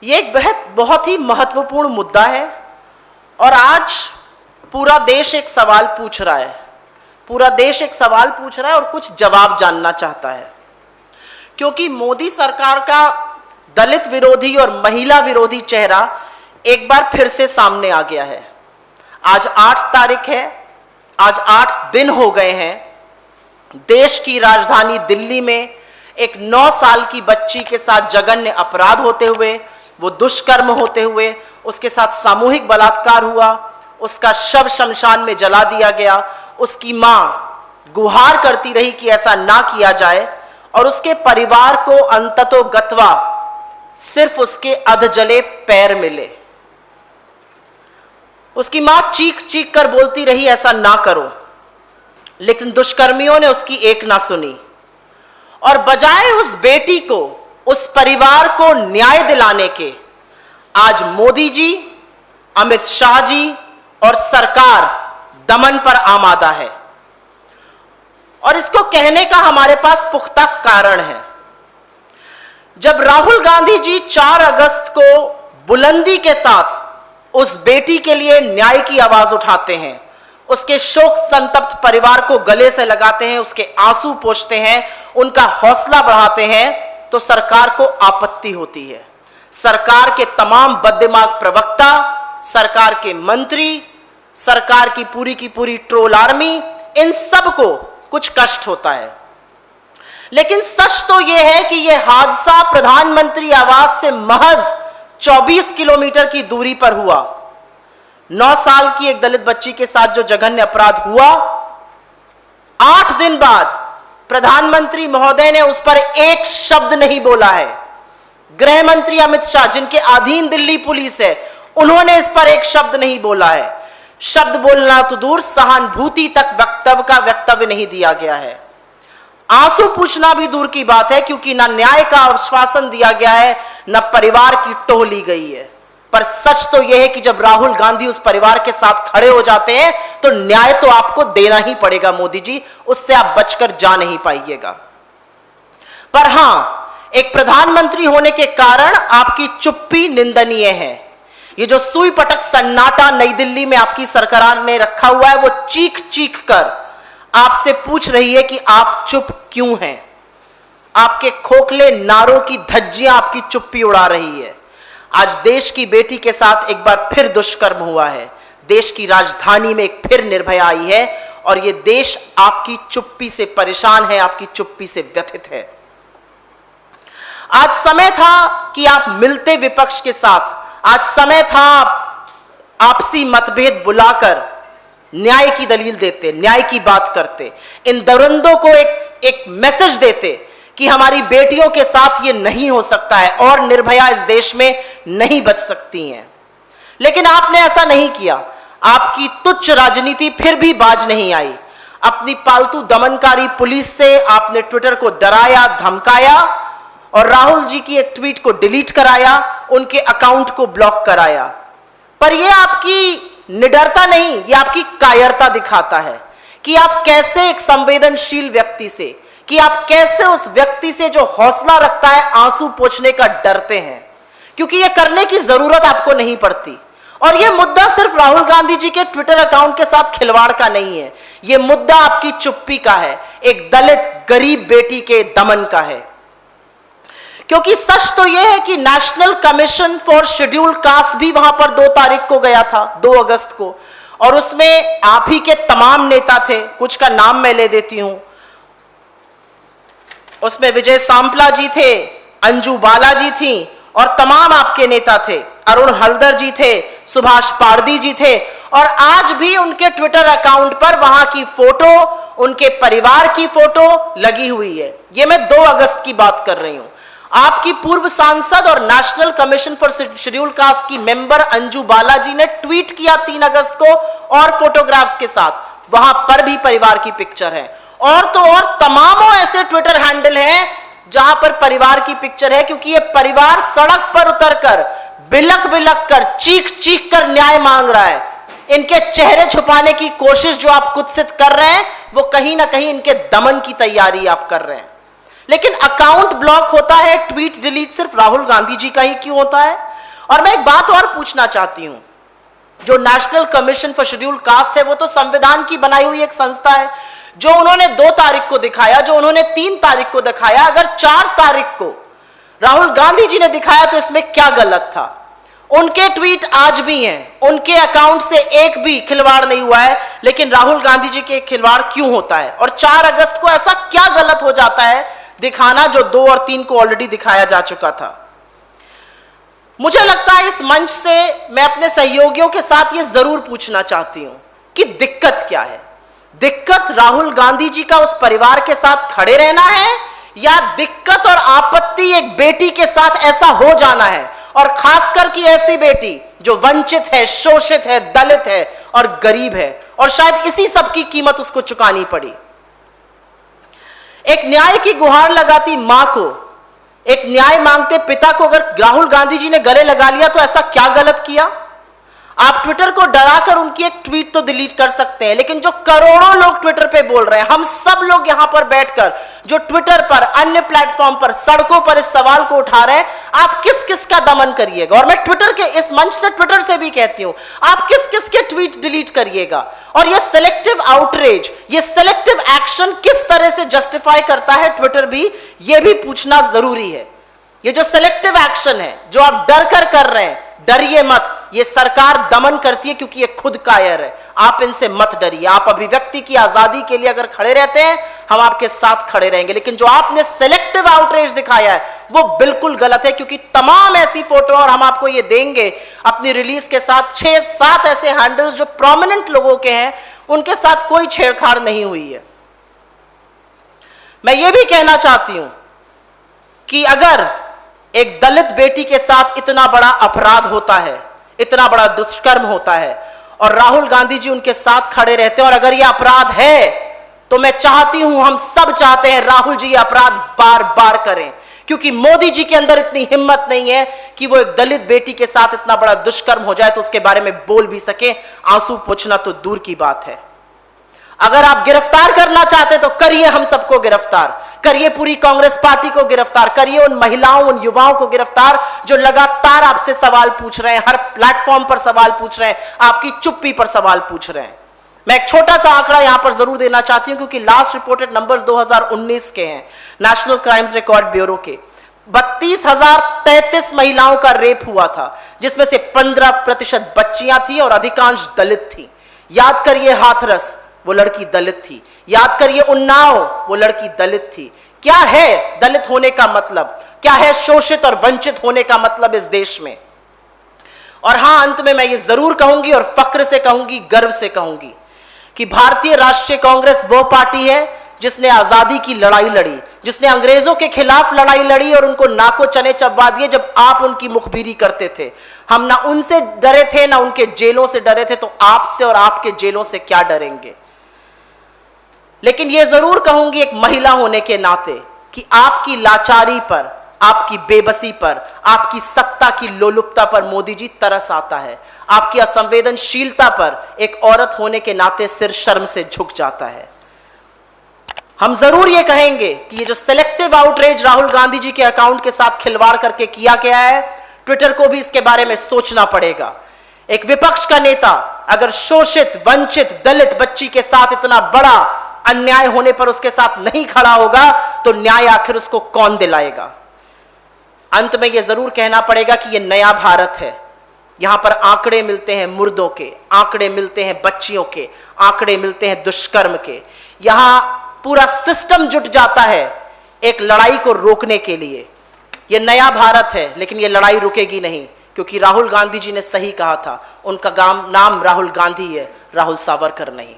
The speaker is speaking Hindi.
ये एक बहुत ही महत्वपूर्ण मुद्दा है और आज पूरा देश एक सवाल पूछ रहा है। पूरा देश एक सवाल पूछ रहा है और कुछ जवाब जानना चाहता है, क्योंकि मोदी सरकार का दलित विरोधी और महिला विरोधी चेहरा एक बार फिर से सामने आ गया है। आज 8 तारीख है, आज 8 दिन हो गए हैं। देश की राजधानी दिल्ली में एक 9 साल की बच्ची के साथ जघन्य अपराध होते हुए, वो दुष्कर्म होते हुए, उसके साथ सामूहिक बलात्कार हुआ, उसका शव शमशान में जला दिया गया। उसकी मां गुहार करती रही कि ऐसा ना किया जाए और उसके परिवार को अंततोगत्वा सिर्फ उसके अधजले पैर मिले। उसकी मां चीख चीख कर बोलती रही ऐसा ना करो, लेकिन दुष्कर्मियों ने उसकी एक ना सुनी और बजाय उस बेटी को, उस परिवार को न्याय दिलाने के, आज मोदी जी, अमित शाह जी और सरकार दमन पर आमादा है। और इसको कहने का हमारे पास पुख्ता कारण है। जब राहुल गांधी जी 4 अगस्त को बुलंदी के साथ उस बेटी के लिए न्याय की आवाज उठाते हैं, उसके शोक संतप्त परिवार को गले से लगाते हैं, उसके आंसू पोंछते हैं, उनका हौसला बढ़ाते हैं, तो सरकार को आपत्ति होती है। सरकार के तमाम बददिमाग प्रवक्ता, सरकार के मंत्री, सरकार की पूरी ट्रोल आर्मी, इन सब को कुछ कष्ट होता है। लेकिन सच तो यह है कि यह हादसा प्रधानमंत्री आवास से महज 24 किलोमीटर की दूरी पर हुआ। 9 साल की एक दलित बच्ची के साथ जो जघन्य अपराध हुआ, 8 दिन बाद प्रधानमंत्री महोदय ने उस पर एक शब्द नहीं बोला है। गृह मंत्री अमित शाह, जिनके अधीन दिल्ली पुलिस है, उन्होंने इस पर एक शब्द नहीं बोला है। शब्द बोलना तो दूर, सहानुभूति तक वक्तव्य नहीं दिया गया है। आंसू पूछना भी दूर की बात है, क्योंकि ना न्याय का आश्वासन दिया गया है, न परिवार की टोह ली गई है। पर सच तो यह है कि जब राहुल गांधी उस परिवार के साथ खड़े हो जाते हैं तो न्याय तो आपको देना ही पड़ेगा मोदी जी, उससे आप बचकर जा नहीं पाइएगा। पर हां, एक प्रधानमंत्री होने के कारण आपकी चुप्पी निंदनीय है। ये जो सुई पटक सन्नाटा नई दिल्ली में आपकी सरकार ने रखा हुआ है, वो चीख चीख कर आपसे पूछ रही है कि आप चुप क्यों हैं। आपके खोखले नारों की धज्जियां आपकी चुप्पी उड़ा रही है। आज देश की बेटी के साथ एक बार फिर दुष्कर्म हुआ है, देश की राजधानी में एक फिर निर्भया आई है और यह देश आपकी चुप्पी से परेशान है, आपकी चुप्पी से व्यथित है। आज समय था कि आप मिलते विपक्ष के साथ, आज समय था आपसी मतभेद बुलाकर न्याय की दलील देते, न्याय की बात करते, इन दरिंदों को एक मैसेज देते कि हमारी बेटियों के साथ ये नहीं हो सकता है और निर्भया इस देश में नहीं बच सकती हैं। लेकिन आपने ऐसा नहीं किया। आपकी तुच्छ राजनीति फिर भी बाज नहीं आई। अपनी पालतू दमनकारी पुलिस से आपने ट्विटर को डराया, धमकाया और राहुल जी की एक ट्वीट को डिलीट कराया, उनके अकाउंट को ब्लॉक कराया। पर यह आपकी निडरता नहीं, यह आपकी कायरता दिखाता है कि आप कैसे एक संवेदनशील व्यक्ति से, कि आप कैसे उस व्यक्ति से जो हौसला रखता है आंसू पोंछने का डरते हैं, क्योंकि यह करने की जरूरत आपको नहीं पड़ती। और यह मुद्दा सिर्फ राहुल गांधी जी के ट्विटर अकाउंट के साथ खिलवाड़ का नहीं है, यह मुद्दा आपकी चुप्पी का है, एक दलित गरीब बेटी के दमन का है। क्योंकि सच तो यह है कि national commission for scheduled caste भी वहां पर 2 तारीख को गया था, 2 अगस्त को, और उसमें आप ही के तमाम नेता थे। कुछ का नाम मैं ले देती हूं। उसमें विजय सांपला जी थे, अंजू बाला जी थी और तमाम आपके नेता थे। अरुण हल्दर जी थे, सुभाष पारदी जी थे और आज भी उनके ट्विटर अकाउंट पर वहां की फोटो, उनके परिवार की फोटो लगी हुई है। यह मैं 2 अगस्त की बात कर रही हूं। आपकी पूर्व सांसद और national commission for scheduled caste की मेंबर अंजू बाला जी ने ट्वीट किया 3 अगस्त को और फोटोग्राफ्स के साथ, वहां पर भी परिवार की पिक्चर है। और तो और तमामों ऐसे ट्विटर हैंडल हैं जहां पर परिवार की पिक्चर है, क्योंकि ये परिवार सड़क पर उतरकर बिलख बिलख कर, चीख चीख कर न्याय मांग रहा है। इनके चेहरे छुपाने की कोशिश जो आप कुत्सित कर रहे हैं, वो कहीं ना कहीं इनके दमन की तैयारी आप कर रहे हैं। लेकिन अकाउंट ब्लॉक होता है, ट्वीट डिलीट सिर्फ राहुल गांधी जी का ही क्यों होता है? और मैं एक बात और पूछना चाहती हूं, जो national commission for scheduled caste है वो तो संविधान की बनाई हुई एक संस्था है। जो उन्होंने 2 तारीख को दिखाया, जो उन्होंने 3 तारीख को दिखाया, अगर 4 तारीख को राहुल गांधी जी ने दिखाया तो इसमें क्या गलत था? उनके ट्वीट आज भी हैं, उनके अकाउंट से एक भी खिलवाड़ नहीं हुआ है, लेकिन राहुल गांधी जी के खिलवाड़ क्यों होता है? और 4 अगस्त को ऐसा क्या गलत हो जाता है दिखाना, जो 2 और 3 को ऑलरेडी दिखाया जा चुका था? मुझे लगता है इस मंच से मैं अपने सहयोगियों के साथ यह जरूर पूछना चाहती हूं कि दिक्कत क्या है? दिक्कत राहुल गांधी जी का उस परिवार के साथ खड़े रहना है, या दिक्कत और आपत्ति एक बेटी के साथ ऐसा हो जाना है, और खासकर की ऐसी बेटी जो वंचित है, शोषित है, दलित है और गरीब है, और शायद इसी सब की कीमत उसको चुकानी पड़ी। एक न्याय की गुहार लगाती मां को, एक न्याय मांगते पिता को अगर राहुल गांधी जी ने गले लगा लिया तो ऐसा क्या गलत किया? आप ट्विटर को डराकर उनकी एक ट्वीट तो डिलीट कर सकते हैं, लेकिन जो करोड़ों लोग ट्विटर पे बोल रहे हैं, हम सब लोग यहां पर बैठकर जो ट्विटर पर, अन्य प्लेटफॉर्म पर, सड़कों पर इस सवाल को उठा रहे हैं, आप किस किस का दमन करिएगा? और मैं ट्विटर के इस मंच से, ट्विटर से भी कहती हूं, आप किस किस के ट्वीट डिलीट करिएगा? और ये सिलेक्टिव आउटरीच, ये सिलेक्टिव एक्शन किस तरह से जस्टिफाई करता है ट्विटर भी, ये भी पूछना जरूरी है। ये जो सिलेक्टिव एक्शन है, जो आप डर कर रहे हैं, डरिए मत, ये सरकार दमन करती है क्योंकि ये खुद कायर है। आप इनसे मत डरिए। आप अभिव्यक्ति की आजादी के लिए अगर खड़े रहते हैं, हम आपके साथ खड़े रहेंगे, लेकिन जो आपने सिलेक्टिव आउटरीच दिखाया है वो बिल्कुल गलत है, क्योंकि तमाम ऐसी फोटो, और हम आपको ये देंगे अपनी रिलीज के साथ, 6-7 ऐसे हैंडल्स जो प्रोमिनेंट लोगों के हैं, उनके साथ कोई छेड़छाड़ नहीं हुई है। मैं ये भी कहना चाहती हूं कि अगर एक दलित बेटी के साथ इतना बड़ा अपराध होता है, इतना बड़ा दुष्कर्म होता है, और राहुल गांधी जी उनके साथ खड़े रहते हैं, और अगर यह अपराध है तो मैं चाहती हूं, हम सब चाहते हैं राहुल जी ये अपराध बार बार करें, क्योंकि मोदी जी के अंदर इतनी हिम्मत नहीं है कि वो एक दलित बेटी के साथ इतना बड़ा दुष्कर्म हो जाए तो उसके बारे में बोल भी सके। आंसू पोंछना तो दूर की बात है। अगर आप गिरफ्तार करना चाहते तो करिए, हम सबको गिरफ्तार करिए, पूरी कांग्रेस पार्टी को गिरफ्तार करिए, उन महिलाओं, उन युवाओं को गिरफ्तार जो लगातार आपसे सवाल पूछ रहे हैं, हर प्लेटफॉर्म पर सवाल पूछ रहे हैं, आपकी चुप्पी पर सवाल पूछ रहे हैं। मैं एक छोटा सा आंकड़ा यहां पर जरूर देना चाहती हूं, क्योंकि लास्ट रिपोर्टेड नंबर्स 2019 के हैं, नेशनल क्राइम्स रिकॉर्ड ब्यूरो के। 32,033 महिलाओं का रेप हुआ था, जिसमें से 15% बच्चियां थी और अधिकांश दलित थी। याद करिए हाथरस, वो लड़की दलित थी। याद करिए उन्नाव, वो लड़की दलित थी। क्या है दलित होने का मतलब? क्या है शोषित और वंचित होने का मतलब इस देश में? और हां, अंत में मैं ये जरूर कहूंगी, और फक्र से कहूंगी, गर्व से कहूंगी, कि भारतीय राष्ट्रीय कांग्रेस वो पार्टी है जिसने आजादी की लड़ाई लड़ी, जिसने अंग्रेजों के खिलाफ लड़ाई लड़ी और उनको नाको चने चबवा दिए जब आप उनकी मुखबिरी करते थे। हम ना उनसे डरे थे, ना उनके जेलों से डरे थे, तो आपसे और आपके जेलों से क्या डरेंगे? लेकिन यह जरूर कहूंगी एक महिला होने के नाते कि आपकी लाचारी पर, आपकी बेबसी पर, आपकी सत्ता की लोलुपता पर मोदी जी तरस आता है। आपकी असंवेदनशीलता पर एक औरत होने के नाते सिर शर्म से झुक जाता है। हम जरूर यह कहेंगे कि ये जो सिलेक्टिव आउटरीच राहुल गांधी जी के अकाउंट के साथ खिलवाड़ करके किया गया है, ट्विटर को भी इसके बारे में सोचना पड़ेगा। एक विपक्ष का नेता अगर शोषित, वंचित, दलित बच्ची के साथ इतना बड़ा अन्याय होने पर उसके साथ नहीं खड़ा होगा तो न्याय आखिर उसको कौन दिलाएगा? अंत में यह जरूर कहना पड़ेगा कि यह नया भारत है। यहां पर आंकड़े मिलते हैं मुर्दों के, आंकड़े मिलते हैं बच्चियों के, आंकड़े मिलते हैं दुष्कर्म के। यहां पूरा सिस्टम जुट जाता है एक लड़ाई को रोकने के लिए। यह नया भारत है, लेकिन यह लड़ाई रुकेगी नहीं, क्योंकि राहुल गांधी जी ने सही कहा था, उनका नाम राहुल गांधी है, राहुल सावरकर नहीं।